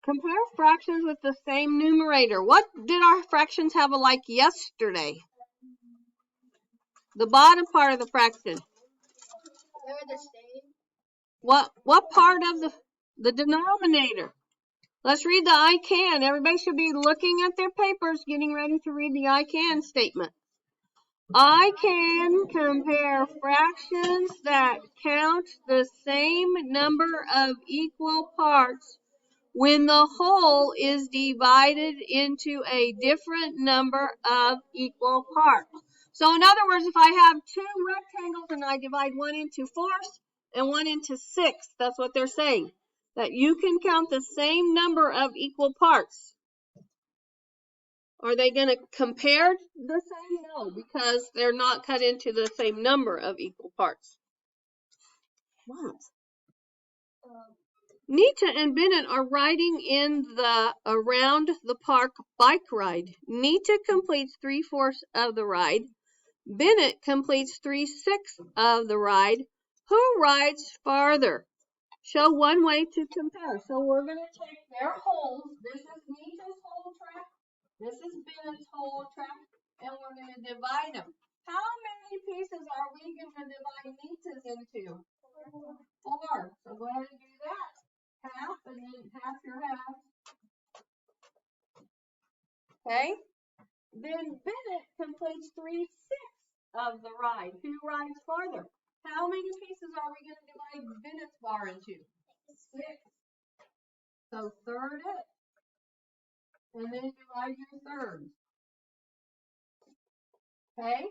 Compare fractions with the same numerator. What did our fractions have alike yesterday? The bottom part of the fraction. They were the same. What part of the denominator? Let's read the I can. Everybody should be looking at their papers, getting ready to read the I can statement. I can compare fractions that count the same number of equal parts when the whole is divided into a different number of equal parts. So in other words, if I have two rectangles and I divide one into fourths and one into sixths, that's what they're saying, that you can count the same number of equal parts. Are they going to compare the same? No, because they're not cut into the same number of equal parts. What? Nita and Bennett are riding in the around the park bike ride. Nita completes 3/4 of the ride. Bennett completes 3/6 of the ride. Who rides farther? Show one way to compare. So we're going to take their holes. This is Nita's whole track. This is Bennett's whole track. And we're going to divide them. How many pieces are we going to divide Nita's into? 4. So go ahead and do that. Half, and then half your half. Okay? Then Bennett completes 3/6 of the ride. Who rides farther? How many pieces are we going to divide Bennett's bar into? 6. So third it. And then divide your thirds. Okay?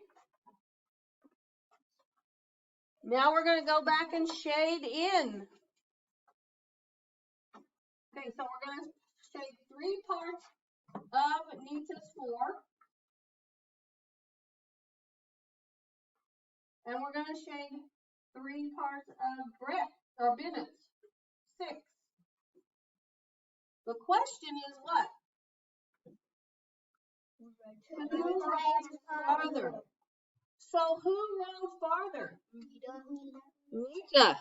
Now we're going to go back and shade in. Okay, so we're going to shade 3 parts of Nita's 4. And we're going to shade 3 parts of Bennett's 6. The question is what? Who rides farther? So who rode farther? Nita.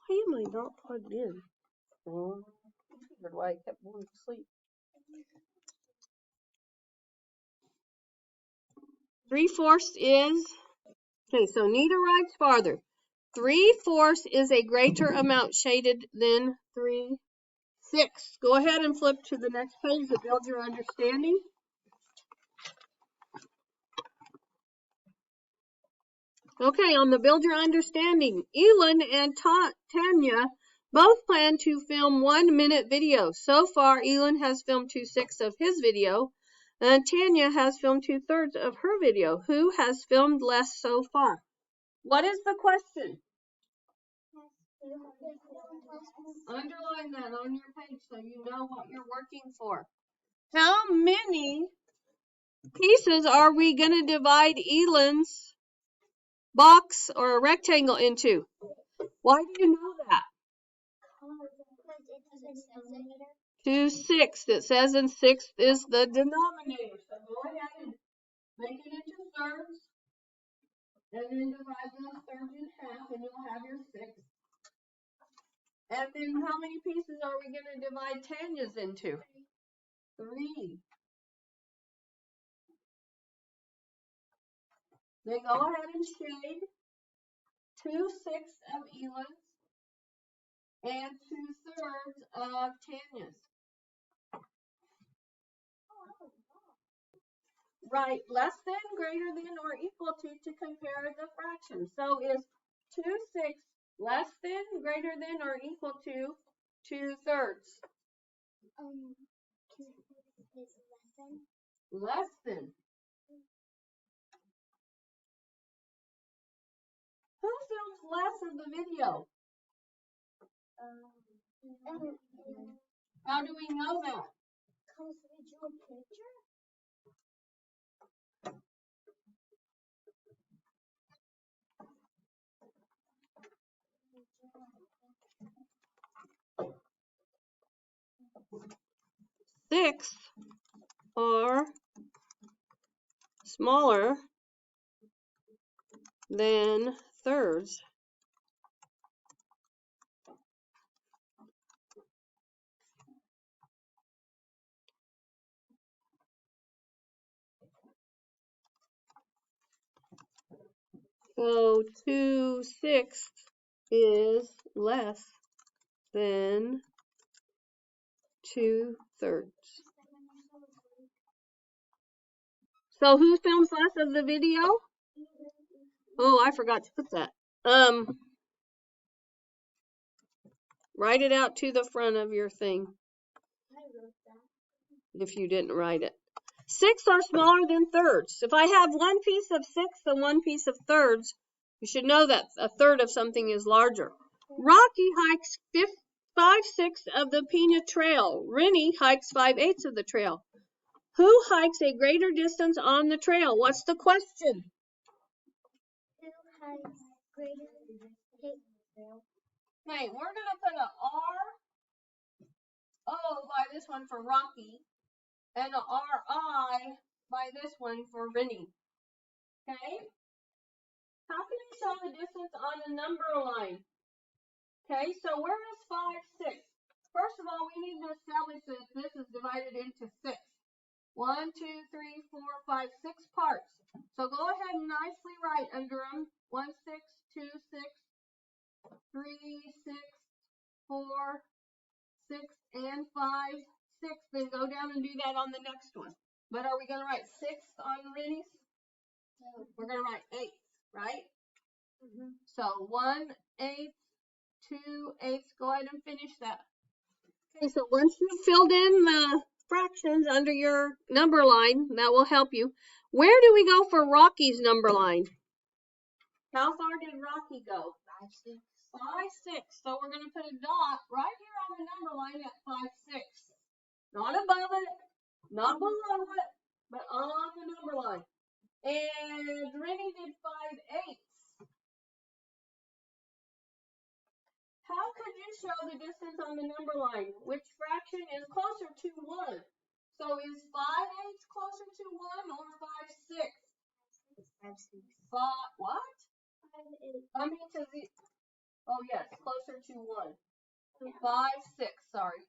Why am I not plugged in? Oh, I figured why I kept going to sleep. 3/4 is, okay, so Nita rides farther. 3/4 is a greater amount shaded than 3/6. Go ahead and flip to the next page to build your understanding. Okay, on the Build Your Understanding, Elin and Tanya both plan to film 1-minute videos. So far, Elin has filmed 2/6 of his video, and Tanya has filmed 2/3 of her video. Who has filmed less so far? What is the question? Underline that on your page so you know what you're working for. How many pieces are we going to divide Elin's box or a rectangle into? Why do you know that? 2/6. It says in 6 is the denominator. So go ahead and make it into thirds. And then divide those thirds in half and you'll have your 6. And then how many pieces are we going to divide Tanya's into? 3. Then go ahead and shade 2/6 of Elin's and 2/3 of Tanya's. Write less than, greater than, or equal to compare the fractions. So is 2/6 less than, greater than, or equal to 2/3? Less than. Who films less of the video? How do we know that? drew a picture? 6 are smaller than thirds. So 2/6 is less than 2/3. So who films less of the video? Oh, I forgot to put that. Write it out to the front of your thing. I wrote that. If you didn't write it. 6 are smaller than thirds. If I have one piece of 6 and one piece of thirds, you should know that a third of something is larger. Rocky hikes 5/6 of the Peanut Trail. Rennie hikes 5/8 of the trail. Who hikes a greater distance on the trail? What's the question? Who hikes greater? Okay, we're going to put an R-O by this one for Rocky and an R-I by this one for Rennie. Okay? How can you show the distance on a number line? Okay, so where is 5/6? First of all, we need to establish that this is divided into 6. 1, 2, 3, 4, 5, 6 parts. So go ahead and nicely write under them 1, 6, 2, 6, 3, 6, 4, 6, and 5, 6. Then go down and do that on the next one. But are we going to write 6 on Rennie's? No. We're going to write 8, right? Mm-hmm. So 1/8, 2/8. Go ahead and finish that. Okay, so once you've filled in the fractions under your number line, that will help you. Where do we go for Rocky's number line? How far did Rocky go? 5/6. 5/6. So we're going to put a dot right here on the number line at 5/6. Not above it, not below it, but on the number line. And Rennie did 5/8. How could you show the distance on the number line? Which fraction is closer to 1? So is 5/8 closer to 1 or 5/6? 5/6. What? 5/8. I mean to the, oh yes, closer to 1. 5/6, sorry.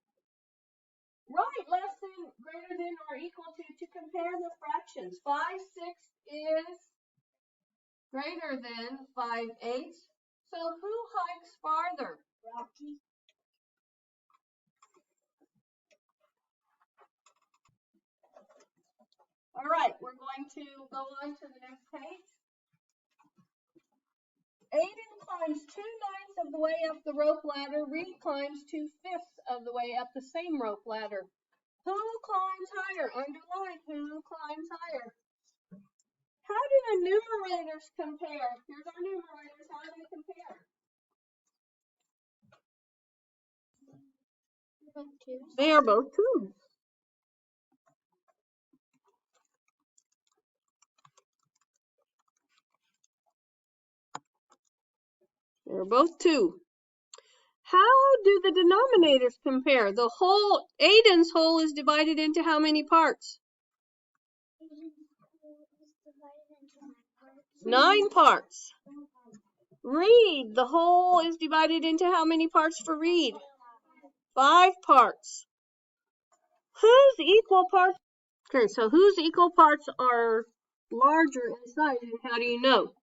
Right, less than, greater than, or equal to compare the fractions. 5/6 is greater than 5/8. So who hikes farther? Rocky. All right, we're going to go on to the next page. Aiden climbs 2/9 of the way up the rope ladder. Reed climbs 2/5 of the way up the same rope ladder. Who climbs higher? Underline, who climbs higher? How do the numerators compare? Here's our numerators. How do they compare? They are both 2s. They're both 2. How do the denominators compare? The whole, Aiden's whole is divided into how many parts? 9 parts. Reed, the whole is divided into how many parts for Reed? 5 parts. Whose equal parts? Okay, so whose equal parts are larger in size, and how do you know?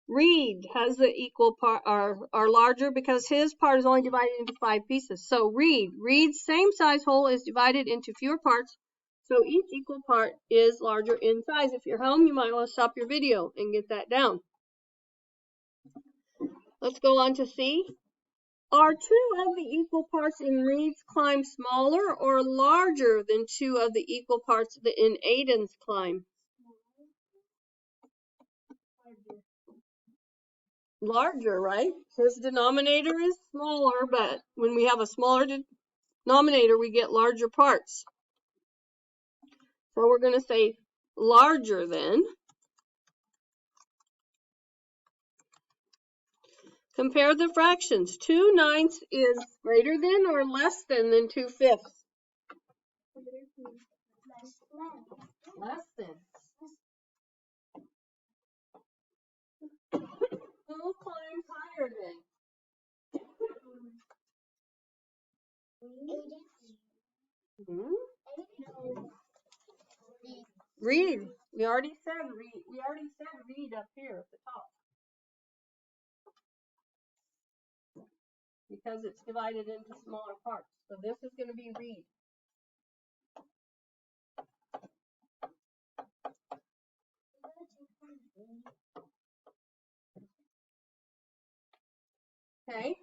Reed has the equal part, are larger because his part is only divided into 5 pieces. So Reed's same size whole is divided into fewer parts, so each equal part is larger in size. If you're home, you might want to stop your video and get that down. Let's go on to C. Are 2 of the equal parts in Reed's climb smaller or larger than 2 of the equal parts in Aiden's climb? Larger, right? His denominator is smaller, but when we have a smaller denominator, we get larger parts. So we're going to say larger than. Compare the fractions. 2/9 is greater than or less than 2/5? Less than. Who climbs higher than? Read. We already said read. We already said read up here at the top. Because it's divided into smaller parts. So this is going to be read. Okay.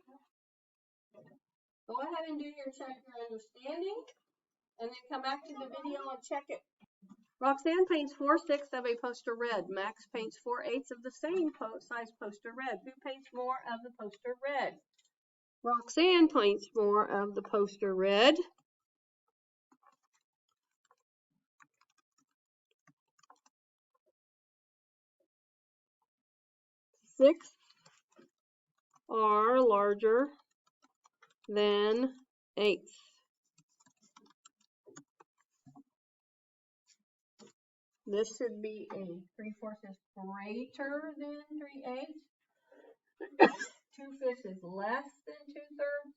Go ahead and do your check your understanding, and then come back to the video and check it. Roxanne paints 4/6 of a poster red. Max paints 4/8 of the same size poster red. Who paints more of the poster red? Roxanne paints more of the poster red. Six are larger than eighths. This should be a 3/4 is greater than 3/8. 2/5 is less than 2/3,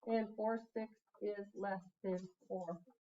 and 4/6 is less than 4/5.